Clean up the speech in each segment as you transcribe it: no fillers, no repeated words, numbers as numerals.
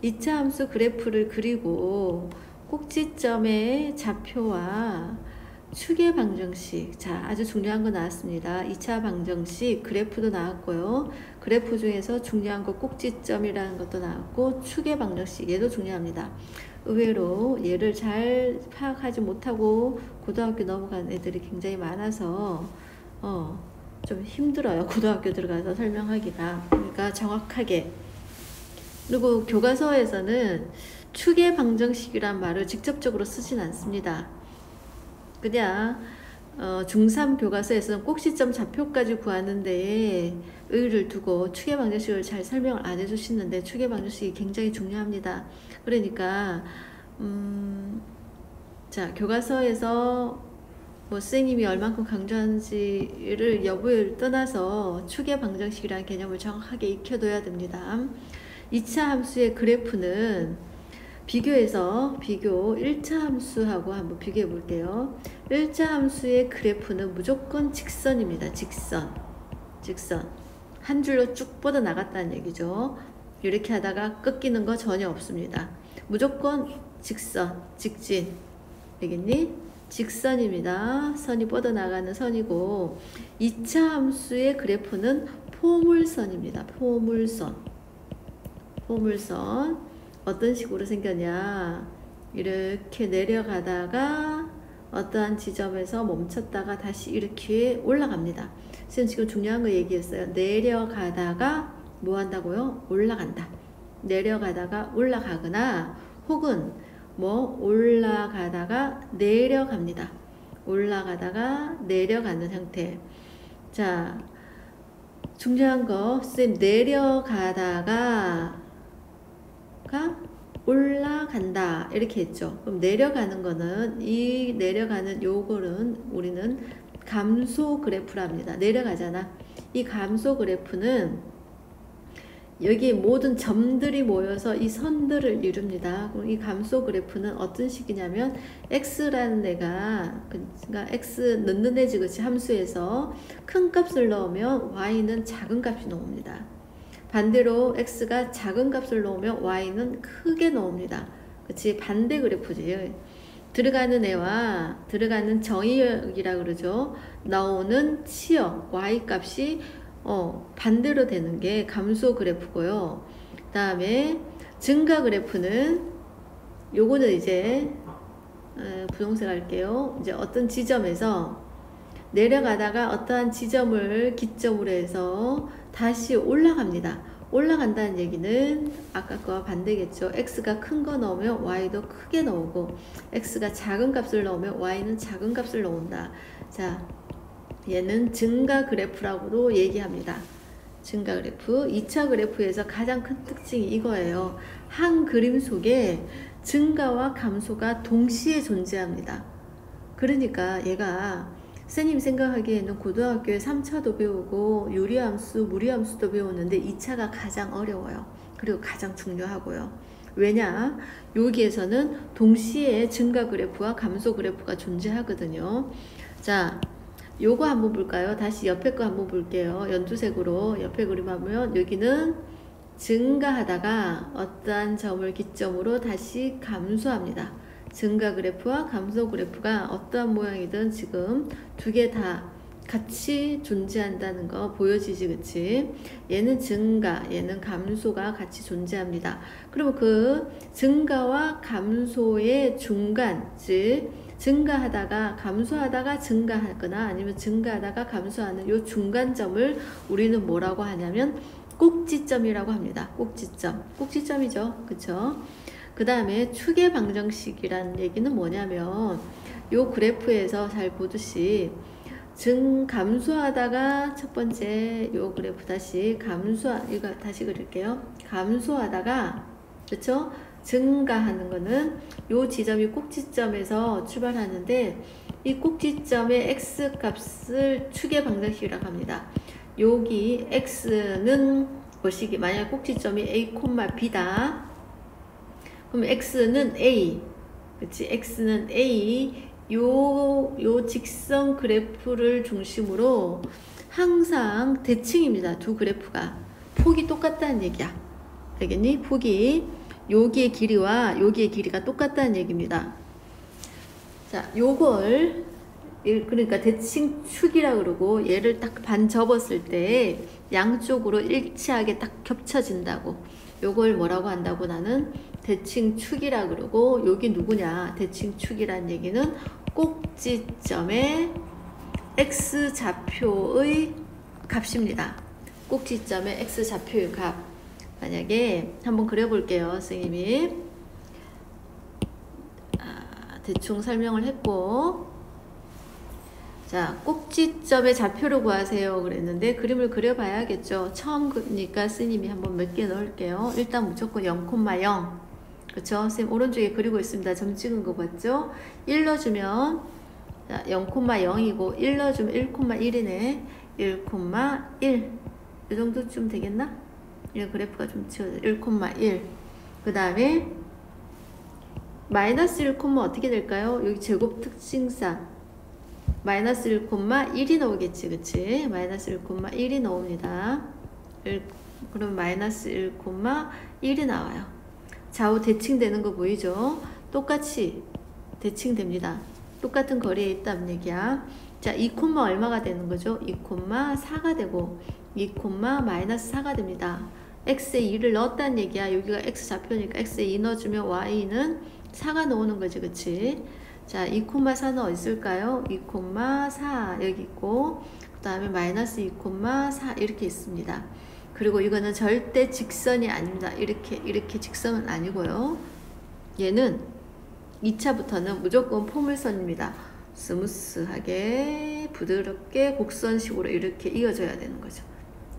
2차 함수 그래프를 그리고 꼭지점의 좌표와 축의 방정식, 자 아주 중요한 거 나왔습니다. 2차 방정식 그래프도 나왔고요. 그래프 중에서 중요한 거 꼭지점이라는 것도 나왔고 축의 방정식 얘도 중요합니다. 의외로 얘를 잘 파악하지 못하고 고등학교 넘어간 애들이 굉장히 많아서 좀 힘들어요. 고등학교 들어가서 설명하기가. 그러니까 정확하게. 그리고 교과서에서는 축의 방정식이란 말을 직접적으로 쓰진 않습니다. 그냥 중3 교과서에서는 꼭지점 좌표까지 구하는 데에 의의를 두고 축의 방정식을 잘 설명을 안 해주시는데 축의 방정식이 굉장히 중요합니다. 그러니까 자 교과서에서 뭐 선생님이 얼만큼 강조하는지를 여부를 떠나서 축의 방정식이라는 개념을 정확하게 익혀둬야 됩니다. 2차 함수의 그래프는 비교 1차 함수하고 한번 비교해 볼게요. 1차 함수의 그래프는 무조건 직선입니다. 직선 한 줄로 쭉 뻗어 나갔다는 얘기죠. 이렇게 하다가 끊기는 거 전혀 없습니다. 무조건 직선, 직진 되겠니? 직선입니다. 선이 뻗어나가는 선이고 2차 함수의 그래프는 포물선입니다. 포물선 어떤 식으로 생겼냐, 이렇게 내려가다가 어떠한 지점에서 멈췄다가 다시 이렇게 올라갑니다. 지금 중요한 거 얘기했어요. 내려가다가 뭐 한다고요? 올라간다. 내려가다가 올라가거나 혹은 뭐 올라가다가 내려갑니다. 올라가다가 내려가는 형태. 자, 중요한 거, 쌤 내려가다가 올라간다 이렇게 했죠. 그럼 내려가는 거는 이 내려가는 요거는 우리는 감소 그래프랍니다. 내려가잖아. 이 감소 그래프는 여기 모든 점들이 모여서 이 선들을 이룹니다. 그럼 이 감소 그래프는 어떤 식이냐면 x라는 애가 그러니까 x 넣는 애지 그치 함수에서 큰 값을 넣으면 y는 작은 값이 나옵니다. 반대로 x가 작은 값을 넣으면 y는 크게 나옵니다. 그치? 반대 그래프지. 들어가는 애와 들어가는 정의역이라 그러죠. 나오는 치역 y 값이 반대로 되는 게 감소 그래프고요. 그 다음에 증가 그래프는 요거는 이제 분홍색 할게요. 이제 어떤 지점에서 내려가다가 어떠한 지점을 기점으로 해서 다시 올라갑니다. 올라간다는 얘기는 아까 거와 반대겠죠. x가 큰 거 넣으면 y도 크게 나오고 x가 작은 값을 넣으면 y는 작은 값을 넣는다. 자, 얘는 증가 그래프라고도 얘기합니다. 증가 그래프. 2차 그래프에서 가장 큰 특징이 이거예요. 한 그림 속에 증가와 감소가 동시에 존재합니다. 그러니까 얘가 선생님 생각하기에는 고등학교에 3차도 배우고 유리함수, 무리함수도 배우는데 2차가 가장 어려워요. 그리고 가장 중요하고요. 왜냐? 여기에서는 동시에 증가 그래프와 감소 그래프가 존재하거든요. 자, 요거 한번 볼까요? 다시 옆에 거 한번 볼게요. 연두색으로 옆에 그림 하면 여기는 증가하다가 어떠한 점을 기점으로 다시 감소합니다. 증가 그래프와 감소 그래프가 어떠한 모양이든 지금 두 개 다 같이 존재한다는 거 보여지지, 그치? 얘는 증가, 얘는 감소가 같이 존재합니다. 그리고 그 증가와 감소의 중간, 즉 증가하다가 감소하다가 증가하거나 아니면 증가하다가 감소하는 요 중간점을 우리는 뭐라고 하냐면 꼭지점이라고 합니다. 꼭지점이죠, 그쵸? 그 다음에 축의 방정식이라는 얘기는 뭐냐면 요 그래프에서 잘 보듯이 감소하다가 첫 번째 요 그래프 다시 이거 다시 그릴게요. 감소하다가 그렇죠? 증가하는 거는 요 지점이 꼭지점에서 출발하는데 이 꼭지점의 x 값을 축의 방정식이라고 합니다. 여기 x는 뭐시기 만약 꼭지점이 a, b다. 그럼 x는 a, 그치? x는 a. 요 직선 그래프를 중심으로 항상 대칭입니다. 두 그래프가 폭이 똑같다는 얘기야. 알겠니? 폭이 여기의 길이와 여기의 길이가 똑같다는 얘기입니다. 자, 요걸 그러니까 대칭축이라 그러고 얘를 딱 반 접었을 때 양쪽으로 일치하게 딱 겹쳐진다고. 요걸 뭐라고 한다고 나는 대칭축이라 그러고 여기 누구냐? 대칭축이란 얘기는 꼭지점의 x좌표의 값입니다. 꼭지점의 x좌표의 값. 만약에 한번 그려볼게요. 선생님이 대충 설명을 했고, 자, 꼭지점의 좌표를 구하세요 그랬는데 그림을 그려봐야겠죠. 처음이니까 스님이 한번 몇 개 넣을게요. 일단 무조건 0,0 그쵸? 선생님 오른쪽에 그리고 있습니다. 점 찍은 거 봤죠? 1 넣어주면 0,0이고 1 넣어주면 1,1이네. 1,1 이 정도쯤 되겠나? 이 그래프가 좀 치워져. 1,1 그 다음에 마이너스 1, 어떻게 될까요? 여기 제곱 특징상 마이너스 1,1이 나오겠지, 그치? 마이너스 1,1이 나옵니다. 그럼 마이너스 1,1이 나와요. 좌우 대칭되는 거 보이죠? 똑같이 대칭됩니다. 똑같은 거리에 있다는 얘기야. 자, 2, 얼마가 되는 거죠? 2,4가 되고 2, 마이너스 4가 됩니다. x에 2를 넣었다는 얘기야. 여기가 x 좌표니까 x에 2 넣어주면 y는 4가 나오는 거지, 그치? 자, 2,4는 어디 있을까요? 2,4 여기 있고 그 다음에 마이너스 2,4 이렇게 있습니다. 그리고 이거는 절대 직선이 아닙니다. 이렇게 직선은 아니고요. 얘는 2차부터는 무조건 포물선입니다. 스무스하게 부드럽게 곡선식으로 이렇게 이어져야 되는 거죠.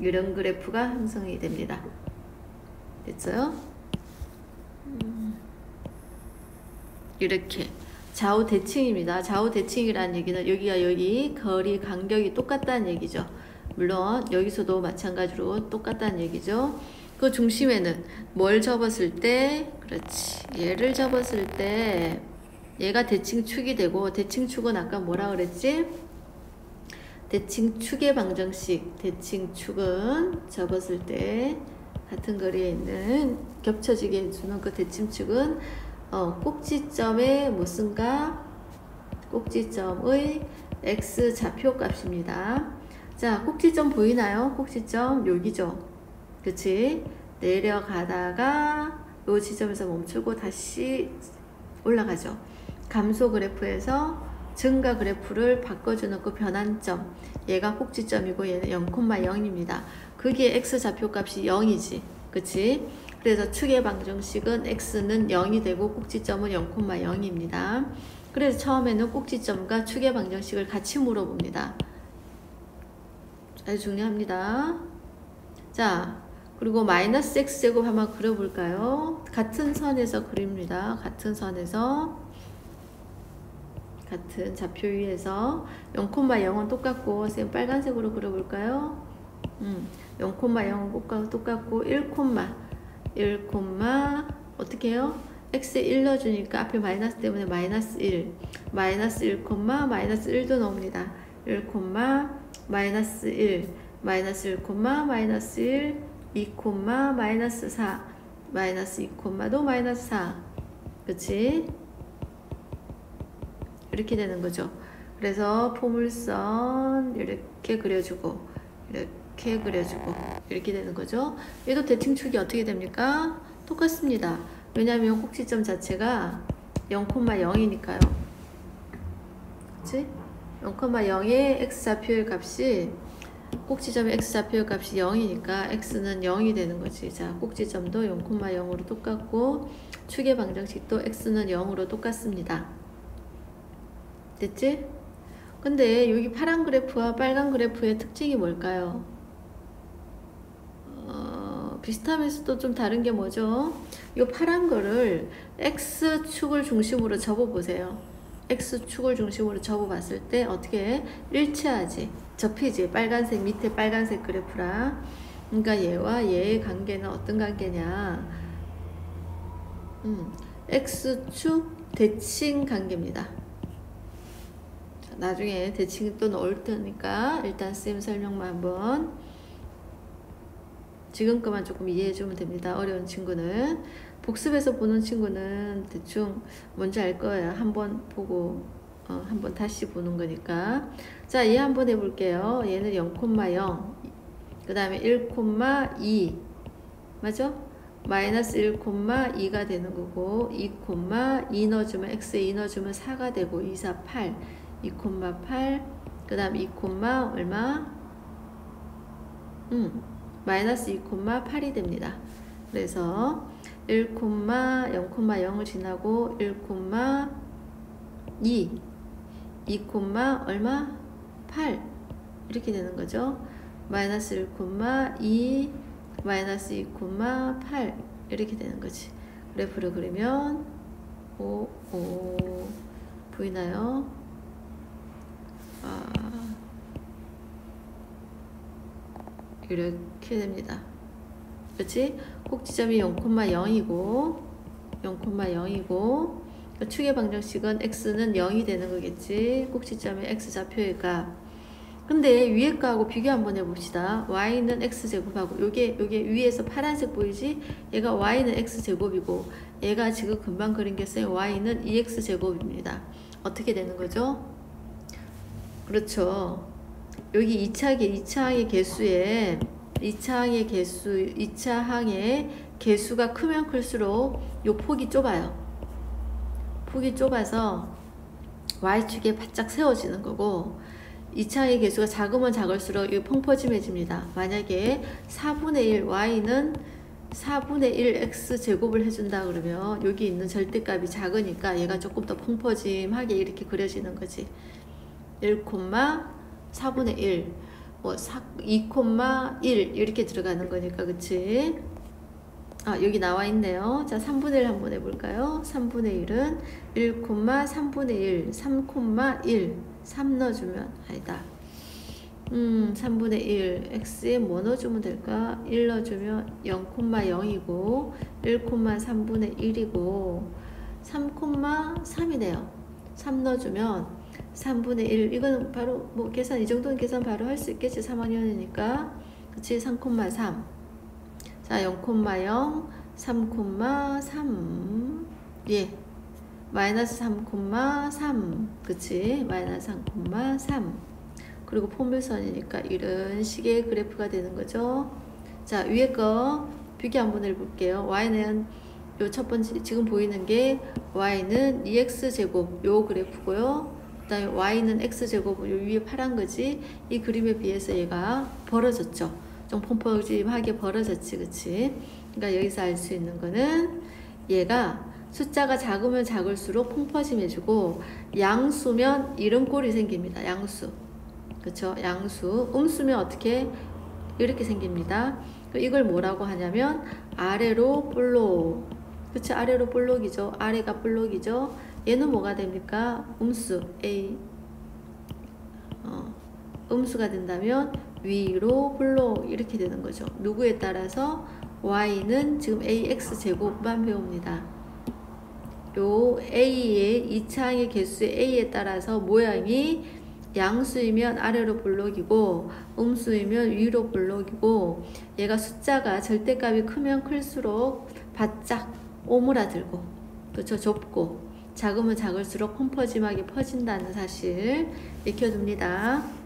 이런 그래프가 형성이 됩니다. 됐어요? 이렇게 좌우 대칭입니다. 좌우 대칭이라는 얘기는 여기가 여기 거리 간격이 똑같다는 얘기죠. 물론 여기서도 마찬가지로 똑같다는 얘기죠. 그 중심에는 뭘 접었을 때, 그렇지, 얘를 접었을 때 얘가 대칭축이 되고, 대칭축은 아까 뭐라 그랬지? 대칭축의 방정식. 대칭축은 접었을 때 같은 거리에 있는 겹쳐지게 해주는 그 대칭축은 꼭지점의 무슨 값? 꼭지점의 x 좌표 값입니다. 자, 꼭지점 보이나요? 꼭지점 여기죠. 그치? 내려가다가 요 지점에서 멈추고 다시 올라가죠. 감소 그래프에서 증가 그래프를 바꿔주는 그 변환점. 얘가 꼭지점이고 얘는 0,0입니다. 그게 x 좌표 값이 0이지. 그치? 그래서 축의 방정식은 x는 0이 되고 꼭지점은 0,0입니다. 그래서 처음에는 꼭지점과 축의 방정식을 같이 물어봅니다. 아주 중요합니다. 자, 그리고 마이너스 x제곱 한번 그려볼까요? 같은 선에서 그립니다. 같은 선에서 같은 좌표 위에서 0,0은 똑같고, 선생님 빨간색으로 그려볼까요? 0,0은 똑같고 1, 어떻게 해요? x에 1 넣어주니까 앞에 마이너스 때문에 마이너스 1, 마이너스 1, 마이너스 1도 나옵니다. 1, 마이너스 1, 마이너스 1, 마이너스 1, 2, 마이너스 4, 마이너스 2,도 마이너스 4. 그치? 이렇게 되는 거죠. 그래서 포물선 이렇게 그려주고, 이렇게 그려주고, 이렇게 되는 거죠. 얘도 대칭축이 어떻게 됩니까? 똑같습니다. 왜냐하면 꼭지점 자체가 0,0이니까요. 그치? 0,0의 x좌표의 값이, 꼭지점의 x좌표의 값이 0이니까 x는 0이 되는 거지. 자, 꼭지점도 0,0으로 똑같고 축의 방정식도 x는 0으로 똑같습니다. 됐지? 근데 여기 파란 그래프와 빨간 그래프의 특징이 뭘까요? 비슷하면서도 좀 다른 게 뭐죠? 이 파란 거를 x축을 중심으로 접어보세요. x축을 중심으로 접어봤을 때 어떻게 일치하지? 접히지? 빨간색 밑에 빨간색 그래프랑. 그러니까 얘와 얘의 관계는 어떤 관계냐? x축 대칭 관계입니다. 자, 나중에 대칭 또 넣을 테니까 일단 쌤 설명만 한번 지금 것만 조금 이해해주면 됩니다. 어려운 친구는. 복습해서 보는 친구는 대충 뭔지 알 거예요. 한번 보고 한번 다시 보는 거니까. 자, 얘 한번 해볼게요. 얘는 0,0 그 다음에 1,2 맞아? 마이너스 1,2가 되는 거고 2,2 넣어주면 x에 2 넣어주면 4가 되고 2, 4, 8 2,8 그 다음 2, 얼마? 마이너스 2,8이 됩니다. 그래서 0,0을 지나고 1,2 2, 얼마? 8 이렇게 되는 거죠. 마이너스 1,2 마이너스 2,8 이렇게 되는 거지. 그래프를 그리면 보이나요? 이렇게 됩니다. 그렇지? 꼭지점이 0,0이고 0,0이고 축의 방정식은 x는 0이 되는 거겠지. 꼭지점의 x좌표가. 근데 위에 거하고 비교 한번 해봅시다. y는 x제곱하고 요게 위에서 파란색 보이지? 얘가 y는 x제곱이고 얘가 지금 금방 그린 게 쌤 y는 2x제곱입니다. 어떻게 되는 거죠? 그렇죠. 여기 2차항의 개수에 2차항의 개수가 크면 클수록 요 폭이 좁아요. 폭이 좁아서 y축에 바짝 세워지는 거고 2차항의 개수가 작으면 작을수록 이 펑퍼짐해집니다. 만약에 4분의 1 y는 4분의 1 x제곱을 해준다 그러면 여기 있는 절대값이 작으니까 얘가 조금 더 펑퍼짐하게 이렇게 그려지는 거지. 1,4분의 1 2,1 이렇게 들어가는 거니까 그치? 여기 나와 있네요. 자, 3분의 1 한번 해볼까요? 3분의 1은 1,3분의 1 3,1 3 넣어주면 아니다. 3분의 1 x에 뭐 넣어주면 될까? 1 넣어주면 0,0이고 1,3분의 1이고 3,3이네요. 3 넣어주면 3분의 1 이거는 바로 뭐 계산 이 정도는 계산 바로 할 수 있겠지. 3학년이니까 그치? 3,3 자 0,0 3,3 예 마이너스 3,3 그치? 마이너스 3,3 그리고 포물선이니까 이런 식의 그래프가 되는 거죠. 자 위에 거 비교 한번 해볼게요. y는 요 첫 번째 지금 보이는 게 y는 2x제곱 요 그래프고요. 그 다음에 y는 x제곱 요 위에 파란 거지. 이 그림에 비해서 얘가 벌어졌죠. 좀 pom퍼짐하게 벌어졌지 그치? 그러니까 여기서 알 수 있는 거는 얘가 숫자가 작으면 작을수록 펑퍼짐해지고 양수면 이런 꼴이 생깁니다. 양수 그쵸? 양수 음수면 어떻게 이렇게 생깁니다. 이걸 뭐라고 하냐면 아래로 볼록 그쵸? 아래로 볼록이죠. 아래가 볼록이죠. 얘는 뭐가 됩니까? 음수 A 음수가 된다면 위로 볼록 이렇게 되는 거죠. 누구에 따라서 y는 지금 ax 제곱만 배웁니다. 요 a의 2차항의 개수의 a에 따라서 모양이 양수이면 아래로 볼록이고 음수이면 위로 볼록이고 얘가 숫자가 절대값이 크면 클수록 바짝 오므라들고 그렇죠. 좁고 작으면 작을수록 펑퍼짐하게 퍼진다는 사실 익혀둡니다.